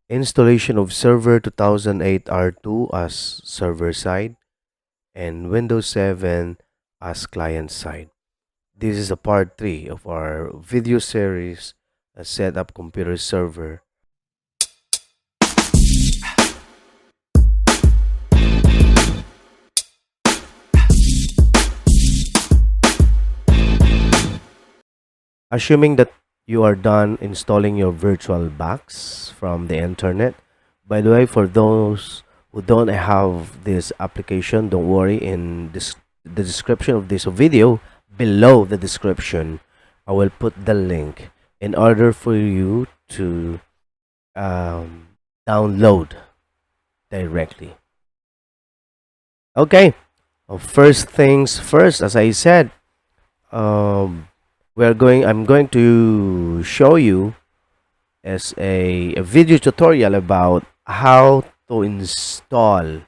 Installation of server 2008 R2 as server side and Windows 7 as client side. This is a part 3 of our video series, Set Up Computer Server. Assuming that you are done installing your virtual box from the internet. By the way, for those who don't have this application, don't worry. In the description of this video, below the description, I will put the link in order for you to download directly. Okay. First things first, as I said, um, I'm going to show you as a video tutorial about how to install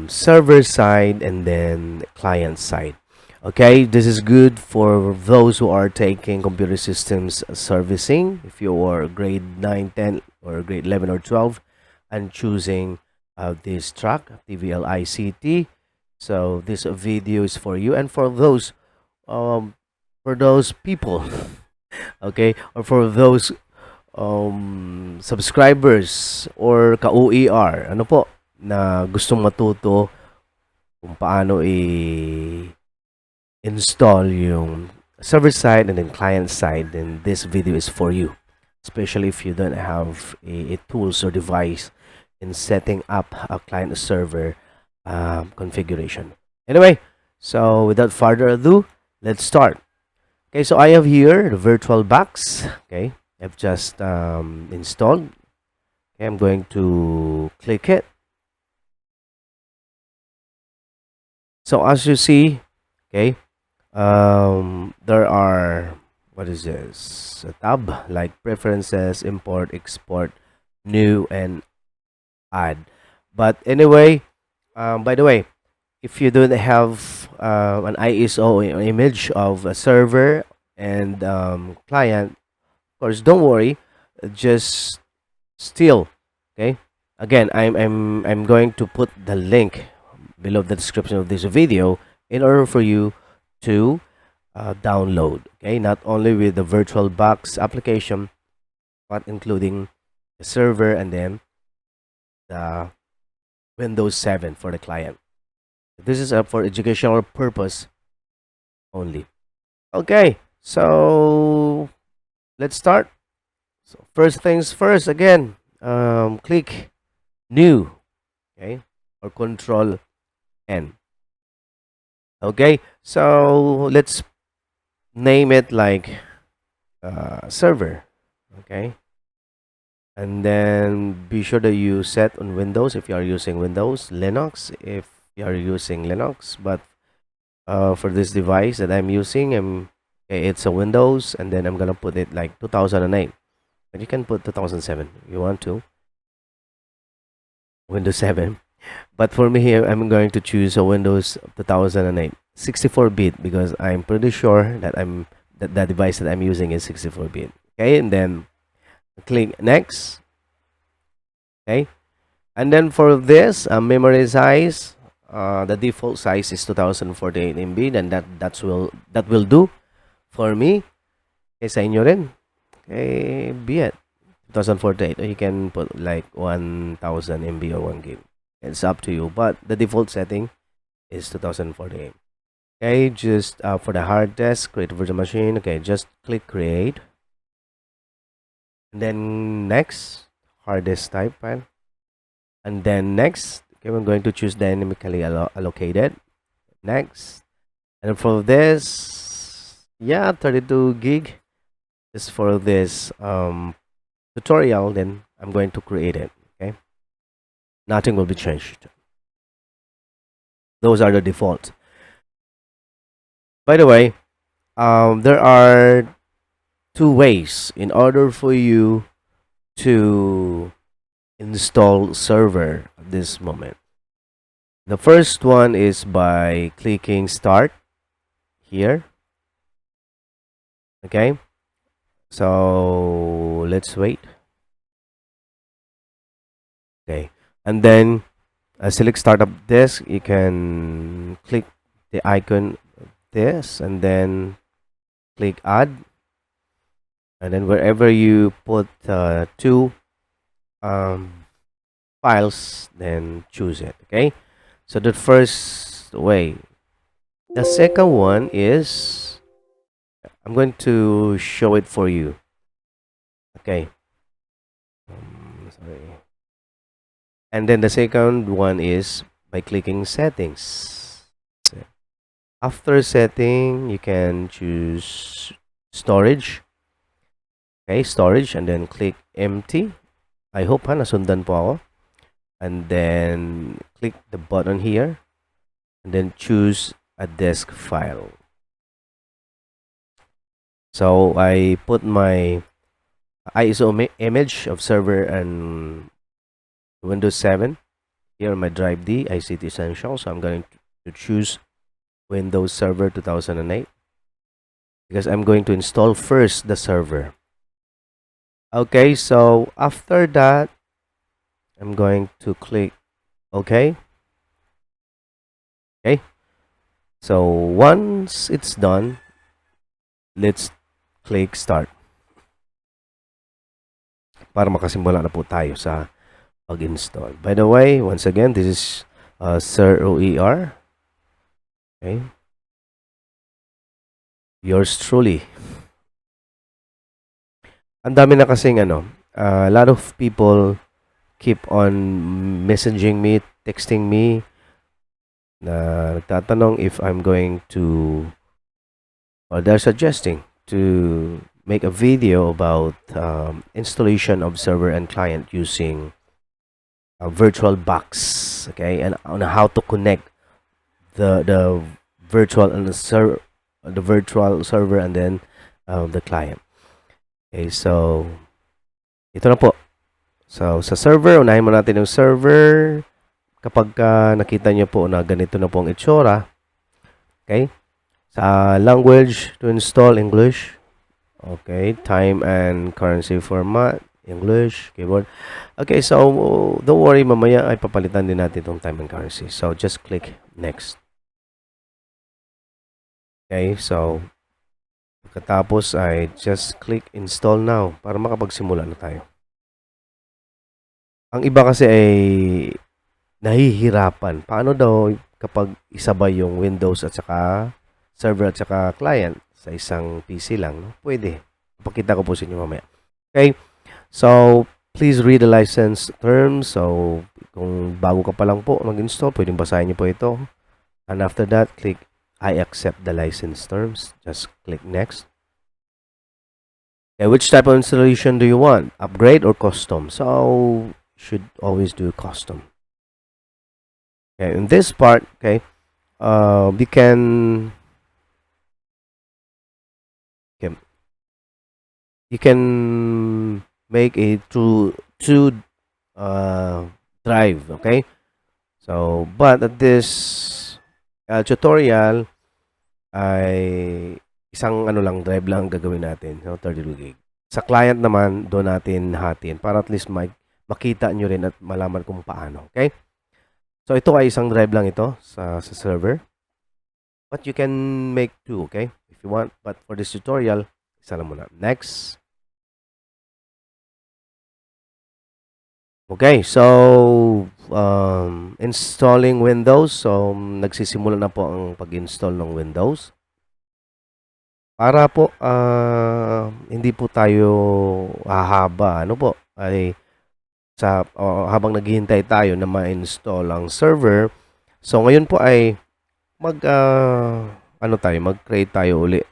server side and then client side. Okay, this is good for those who are taking computer systems servicing. If you are grade 9, 10, or grade 11 or 12 and choosing this track, TVL-ICT. So this video is for you, and um, for those people, okay, or for those subscribers or ka-OER, ano po, na gustong matuto kung paano install yung server side and then client side, then this video is for you, especially if you don't have a tools or device in setting up a client server configuration. Anyway, so without further ado, let's start. Okay, so I have here the virtual box. Okay, I've just installed. Okay, I'm going to click it. So as you see, okay, there are, what is this, a tab like preferences, import, export, new, and add. But anyway, by the way, if you don't have an ISO image of a server and client, of course, don't worry, just still, okay. Again, I'm going to put the link below the description of this video in order for you to download. Okay, not only with the VirtualBox application, but including the server and then the Windows 7 for the client. This is for educational purpose only. Okay, so let's start. So first things first, again, click new, okay, or control N. Okay, so let's name it like server. Okay, and then be sure that you set on Windows if you are using Windows, Linux if you are using Linux. But for this device that I'm using, okay, it's a Windows, and then I'm gonna put it like 2008. But you can put 2007 if you want to. Windows 7. But for me here, I'm going to choose a Windows 2008 64-bit because I'm pretty sure that that device that I'm using is 64-bit. Okay, and then click next. Okay, and then for this memory size, the default size is 2048 MB, and that will do for me. Okay, sa inyo rin. Okay, be it 2048, or you can put like 1000 MB or 1 gig. It's up to you, but the default setting is 2048. Okay, just for the hard disk, create a virtual machine. Okay, just click create, and then next, hard disk type file, and then next. Okay, we're going to choose dynamically allocated. Next, and for this, yeah, 32 gig. Just for this tutorial, then I'm going to create it. Okay, nothing will be changed. Those are the default. By the way, there are two ways in order for you to install server at this moment. The first one is by clicking start here. Okay, so let's wait. Okay. And then select startup disk. You can click the icon of this and then click add. And then wherever you put two um, files, then choose it. Okay. So the first way. The second one is I'm going to show it for you. Okay. Sorry. And then the second one is by clicking settings. After setting, you can choose storage. Okay, storage, and then click empty. I hope nasundan po ako. And then click the button here. And then choose a disk file. So I put my ISO image of server and Windows 7 here on my drive D, ICT Essential. So I'm going to choose Windows Server 2008 because I'm going to install first the server. Okay, so after that, I'm going to click OK. Okay, so once it's done, let's click Start para makasimula na po tayo sa pag-install. By the way, once again, this is Sir OER. Okay, yours truly. Ang dami na kasing a lot of people keep on messaging me, texting me, na nagtatanong if I'm going to, or they're suggesting to make a video about installation of server and client using a virtual box, okay, and on how to connect the virtual and the virtual server and then the client. Okay, so ito na po. So sa server, unahin mo natin yung server. Kapag nakita nyo po na ganito na po ang itsura, okay, sa language to install English, okay, time and currency format English, keyboard. Okay, so don't worry, mamaya ay papalitan din natin itong time and currency. So just click next. Okay, so pagkatapos ay just click install now para makapagsimula na tayo. Ang iba kasi ay nahihirapan. Paano daw kapag isabay yung Windows at saka server at saka client sa isang PC lang? No? Pwede. Pakita ko po sa inyo mamaya. Okay. So, please read the license terms. So, kung bago ka pa lang po mag-install, pwedeng basahin niyo po ito. And after that, click I accept the license terms. Just click next. Okay, which type of installation do you want? Upgrade or custom? So, should always do custom. Okay, in this part, okay, we can you can make a two drive, okay. So but at this tutorial ay isang lang drive lang gagawin natin, so 32 gig. Sa client naman doon natin hatiin para at least makita nyo rin at malaman kung paano, okay. So ito ay isang drive lang ito sa server, but you can make two, okay, if you want, but for this tutorial isa lang muna. Next. Okay, so installing Windows. So nagsisimula na po ang pag-install ng Windows. Para po hindi po tayo hahaba, ano po, ay sa habang naghihintay tayo na ma-install ang server. So ngayon po ay mag-create tayo uli,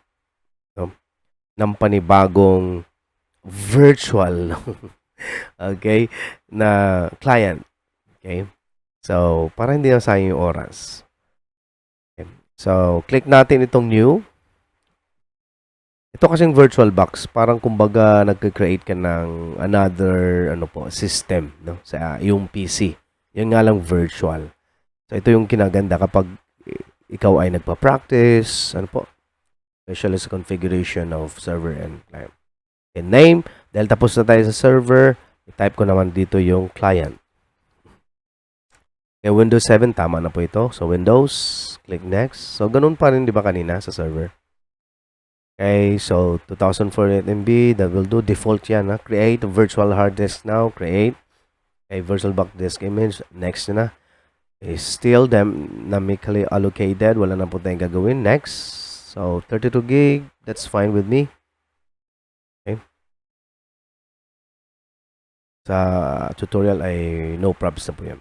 no, ng panibagong virtual okay, na client. Okay? So, para hindi na sayang yung oras. Okay. So, click natin itong new. Ito kasing virtual box, parang kumbaga nagka-create ka ng another system, no, sa yung PC. Yung nga lang virtual. So, ito yung kinaganda kapag ikaw ay nagpa-practice, specialist configuration of server and client. And name, dahil tapos na tayo sa server, i-type ko naman dito yung client. Okay, Windows 7, tama na po ito. So, Windows, click next. So, ganun pa rin, di ba, kanina sa server? Okay, so 2048 MB, that will do. Default yan, ha? Create a virtual hard disk now. Create a virtual box disk image. Next na. Is still dynamically allocated. Wala na po tayong gagawin. Next. So, 32 gig. That's fine with me. Okay. Sa tutorial ay no problems na po yan.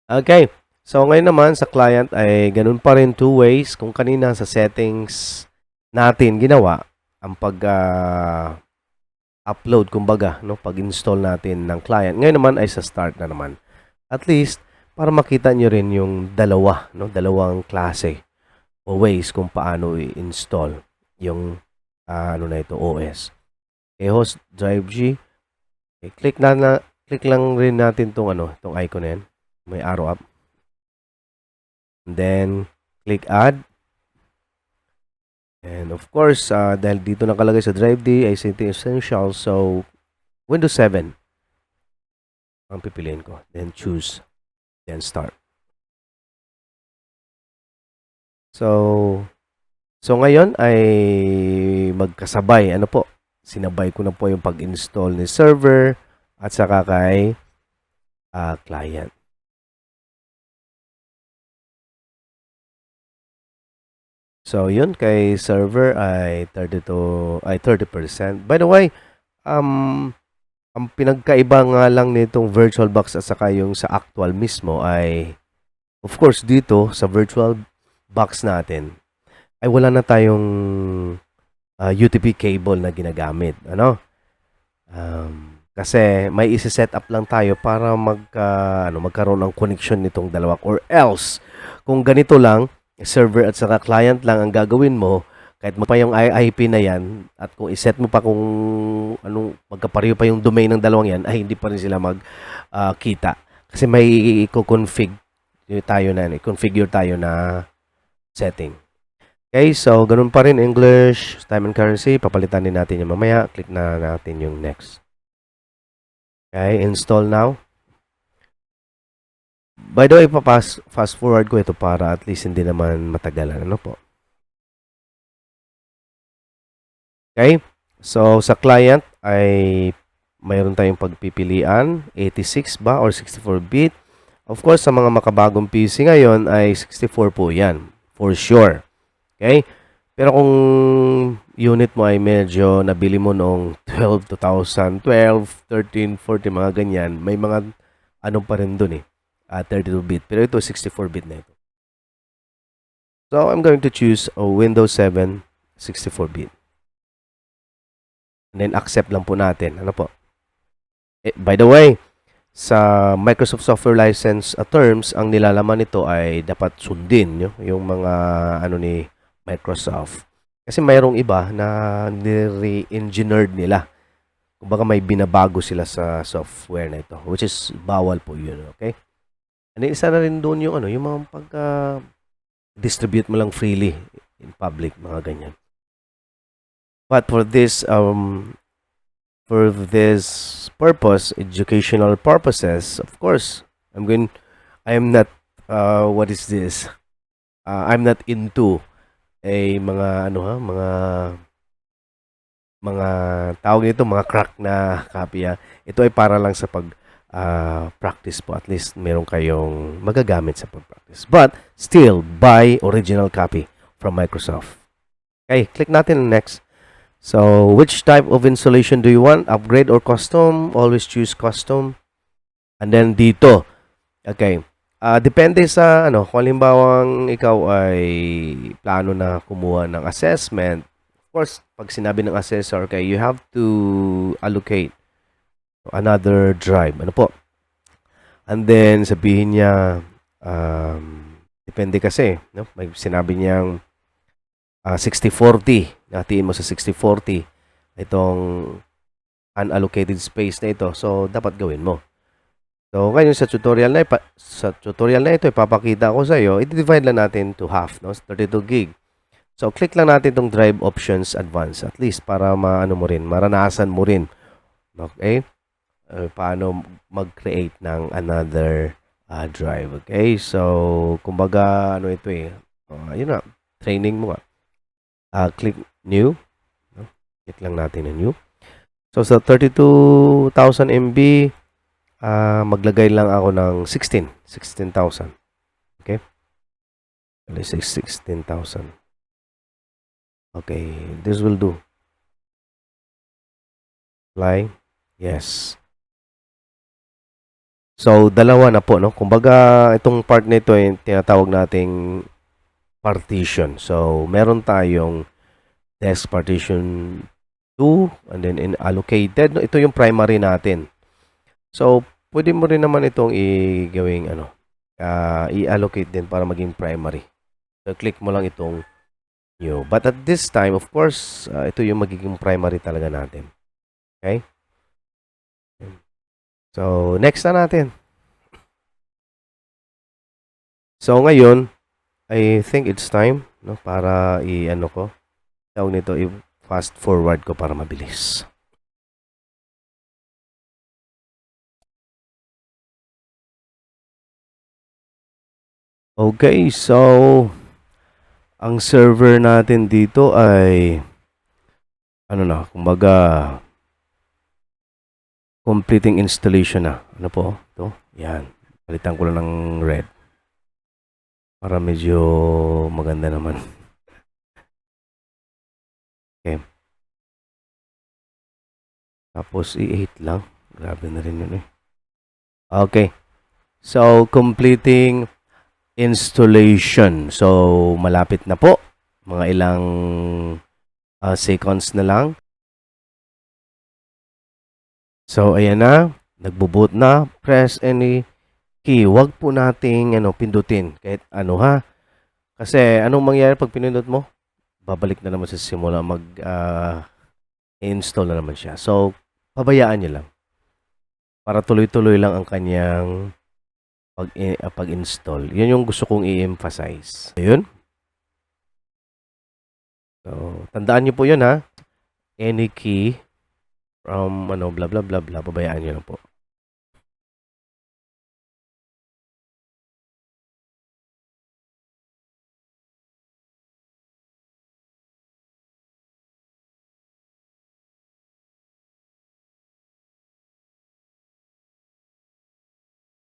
Okay. So, ngayon naman sa client ay ganun pa rin two ways. Kung kanina sa settings natin ginawa ang pag-upload, kumbaga, no? Pag-install natin ng client. Ngayon naman ay sa start na naman. At least, para makita nyo rin yung dalawa, no? Dalawang klase o ways kung paano i-install yung ano na ito, OS. Okay, host drive G. Okay, click lang rin natin tong tong icon na yan. May arrow up. And then click add. And of course, dahil dito nakalagay sa drive D ay setting essential, so Windows 7 ang pipiliin ko. Then choose. Then start. So ngayon ay magkasabay. Ano po? Sinabay ko na po yung pag-install ni server at saka kay client. So, yun kay server ay 30%. By the way, ang pinagkaiba nga lang nitong virtual box at saka yung sa actual mismo ay, of course, dito sa virtual box natin ay wala na tayong UTP cable na ginagamit. Ano? Kasi may isi-set up lang tayo para magkaroon ng connection nitong dalawa. Or else, kung ganito lang, server at saka client lang ang gagawin mo, kahit mo pa yung IP na yan, at kung iset mo pa kung magkapareho pa yung domain ng dalawang yan, ay hindi pa rin sila magkita. Kasi may configure tayo na setting. Okay, so ganun pa rin English, time and currency, papalitan din natin yung mamaya. Click na natin yung next. Okay, install now. By the way, fast forward ko ito para at least hindi naman matagalan. Ano po? Okay. So, sa client ay mayroon tayong pagpipilian. 86 ba or 64-bit? Of course, sa mga makabagong PC ngayon ay 64 po yan. For sure. Okay? Pero kung unit mo ay medyo nabili mo noong 2012, 13, 14, mga ganyan, may mga pa rin dun eh. 32-bit. Pero ito, 64-bit na ito. So, I'm going to choose a Windows 7 64-bit. And then, accept lang po natin. Ano po? By the way, sa Microsoft Software License terms, ang nilalaman nito ay dapat sundin yung mga ni Microsoft. Kasi mayroong iba na ni-re-engineered nila. Kumbaga may binabago sila sa software na ito, which is bawal po yun. Okay? And then, isa na rin doon yung yung mga pagka-distribute mo lang freely in public, mga ganyan. But for this purpose, educational purposes, of course, I'm not what is this? I'm not into mga tawag nito, mga crack na copy. Ito ay para lang sa practice po. At least meron kayong magagamit sa pag-practice. But still, buy original copy from Microsoft. Okay, click natin next. So, which type of installation do you want? Upgrade or custom? Always choose custom. And then dito. Okay. Depende sa kung halimbawang ikaw ay plano na kumuha ng assessment. Of course, pag sinabi ng assessor, okay, you have to allocate another drive. Ano po? And then, sabihin niya, depende kasi, no? May sinabi niyang 60-40. Natiin mo sa 60-40 itong unallocated space na ito. So, dapat gawin mo. So, ngayon sa tutorial na ito, ipapakita ko sa iyo, i-divide lang natin to half, no? 32 gig. So, click lang natin itong drive options advanced, at least para maranasan mo rin. Okay? Paano mag-create ng another drive. Okay? So, kumbaga, ano ito eh. Yun na, training mo. Click new. No? Click lang natin na new. So, sa 32,000 MB, maglagay lang ako ng 16,000. Okay? Let's say 16,000. Okay, this will do. Apply. Yes. So, dalawa na po, no? Kumbaga, itong part nito ay tinatawag nating partition. So, meron tayong desk partition 2 and then in allocated. No? Ito yung primary natin. So, pwede mo rin naman itong i-gawing i-allocate din para maging primary. So, click mo lang itong new. But at this time, of course, ito yung magiging primary talaga natin. Okay? So, next na natin. So, ngayon, I think it's time, no, para i-ano ko. Tawag nito, i-fast forward ko para mabilis. Okay, so, ang server natin dito ay, ano na, kumbaga, completing installation na. Ano po? Ito. Yan. Palitan ko lang ng red. Para medyo maganda naman. Okay. Tapos, i-8 lang. Grabe na rin yun eh. Okay. So, completing installation. So, malapit na po. Mga ilang seconds na lang. So, ayan na. Nagbo-boot na. Press any key. Huwag po nating pindutin. Kahit ano ha. Kasi anong mangyayari pag pinindot mo? Babalik na naman sa simula. Install na naman siya. So, pabayaan nyo lang. Para tuloy-tuloy lang ang kanyang pag-install. Yun yung gusto kong i-emphasize. Ayun. So, tandaan nyo po yun ha. Any key from blah blah blah blah. Pabayaan nyo lang po.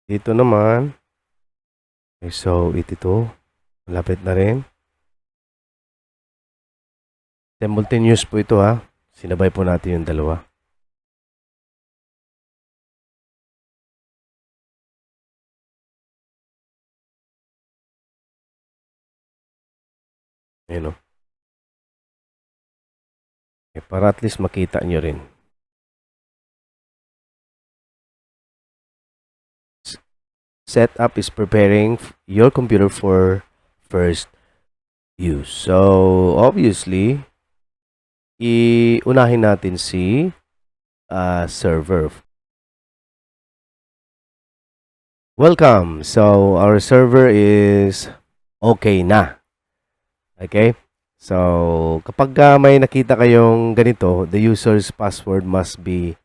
Dito naman. Okay, so, ito. Malapit na rin. Simultaneous po ito ha. Sinabay po natin yung dalawa. Ayan o. Okay, para at least makita nyo rin. Setup is preparing your computer for first use. So, obviously, unahin natin si server. Welcome. So, our server is okay na. Okay? So, kapag may nakita kayong ganito, the user's password must be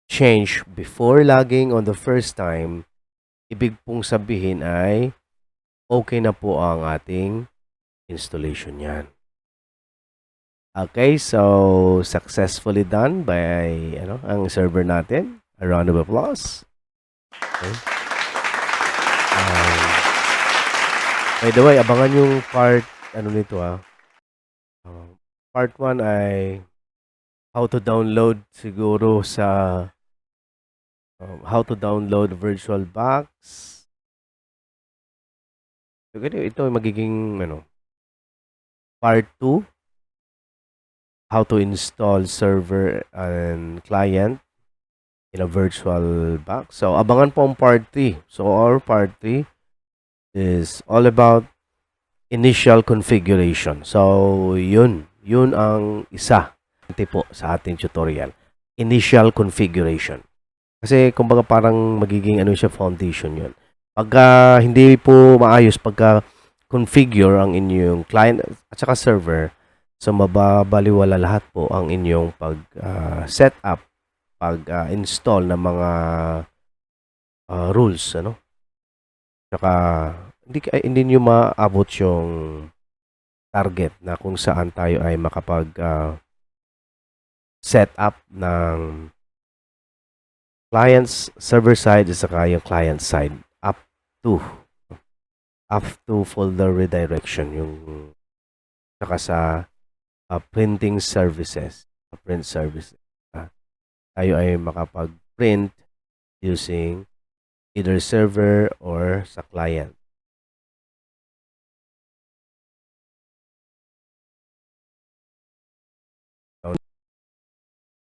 changed before logging on the first time. Ibig pong sabihin ay okay na po ang ating installation yan. Okay, so successfully done by ang server natin. A round of applause. Okay. By the way, abangan yung part nito part 1 ay how to download siguro sa how to download VirtualBox. So, ito ay magiging part 2. How to install server and client in a VirtualBox. So, abangan po ang part 3. So, our part 3 is all about initial configuration. So, yun ang isa po sa ating tutorial. Initial configuration. Kasi kumbaga parang magiging siya foundation yun. Pagka hindi po maayos pagka configure ang inyong client at saka server, so mababaliwala lahat po ang inyong setup, pag install ng mga rules Tsaka hindi niyo maabot yung target na kung saan tayo ay makapag set up ng client's server side at saka yung client side to up to folder redirection yung saka sa printing services, print services. Tayo ay makapag-print using either server or sa client.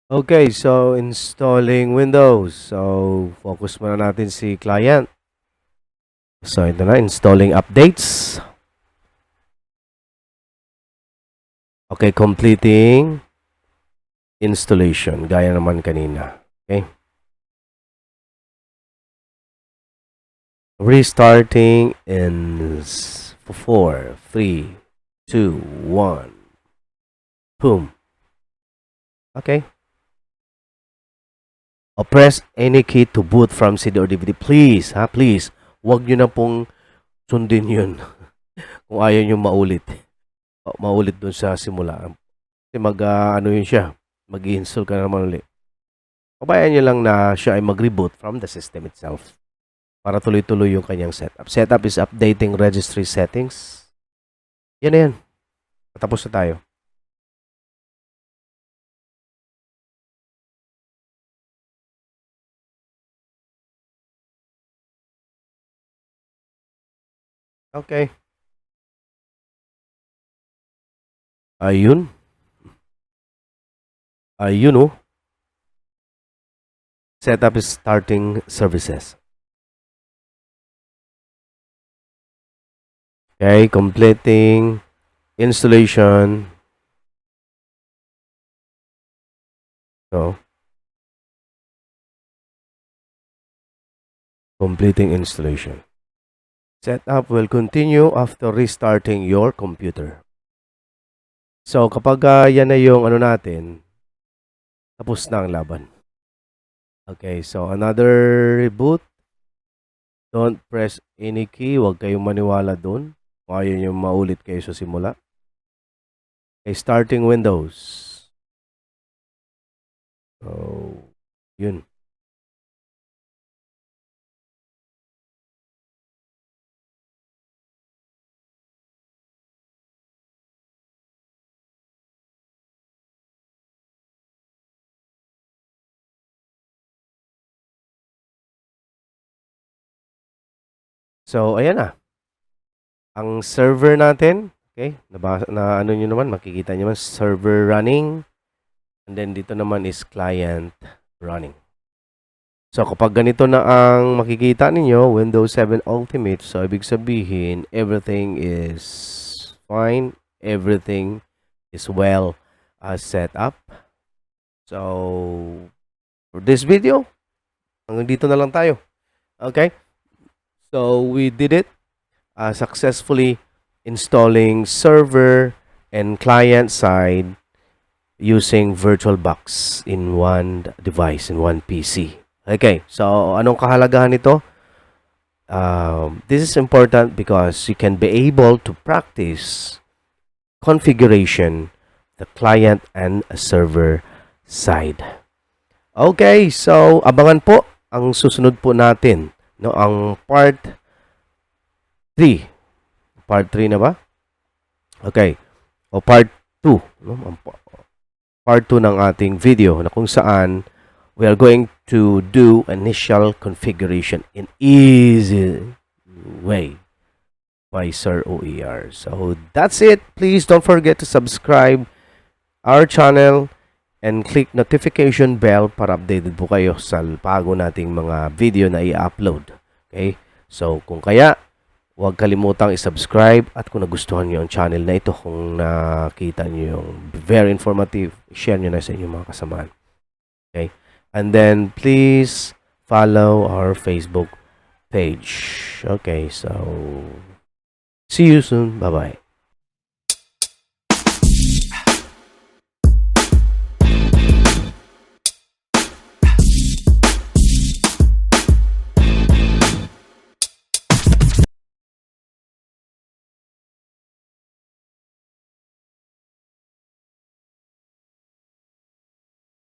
Okay, so installing Windows. So focus muna natin si client. So ito na, installing updates. Okay, completing installation. Gaya naman kanina. Okay. Restarting in 4, 3, 2, 1. Boom. Okay. O press any key to boot from CD or DVD. Please, ha? Please. Huwag nyo na pong sundin yun. Kung ayaw nyo maulit. Maulit dun sa simula. Kasi ano yun siya. Mag-i-install ka na naman ulit. Pabayaan nyo lang na siya ay mag-reboot from the system itself. Para tuloy-tuloy yung kanyang setup. Setup is updating registry settings. Yan na yan. Tapos na tayo. Okay. Ayun. Ayun oh. Setup is starting services. Okay, completing installation. So, completing installation. Setup will continue after restarting your computer. So, kapag yan na yung ano natin, tapos na ang laban. Okay, so another reboot. Don't press any key. Huwag kayong maniwala doon. Kung ayaw nyo maulit kayo sa simula. Okay, starting Windows. So, yun. So, ayan na. Ang server natin, okay, na ano nyo naman, makikita nyo naman, server running. And then, dito naman is client running. So, kapag ganito na ang makikita ninyo, Windows 7 Ultimate, so ibig sabihin, everything is fine. Everything is well set up. So, for this video, hanggang dito na lang tayo. Okay? So, we did it. Successfully installing server and client side using VirtualBox in one device, in one PC. Okay, so anong kahalagahan nito? This is important because you can be able to practice configuration, the client and server side. Okay, so abangan po ang susunod po natin, no, ang part 3. Part 3 na ba? Okay. O part 2, no? Part 2 ng ating video na kung saan we are going to do initial configuration in easy way by Sir OER. So that's it. Please don't forget to subscribe our channel and click notification bell para updated po kayo sa bago nating mga video na i-upload. Okay? So kung kaya, huwag kalimutang i-subscribe at kung nagustuhan nyo ang channel na ito, kung nakita nyo yung very informative, share nyo na sa inyong mga kasamaan. Okay? And then, please follow our Facebook page. Okay, so see you soon. Bye-bye.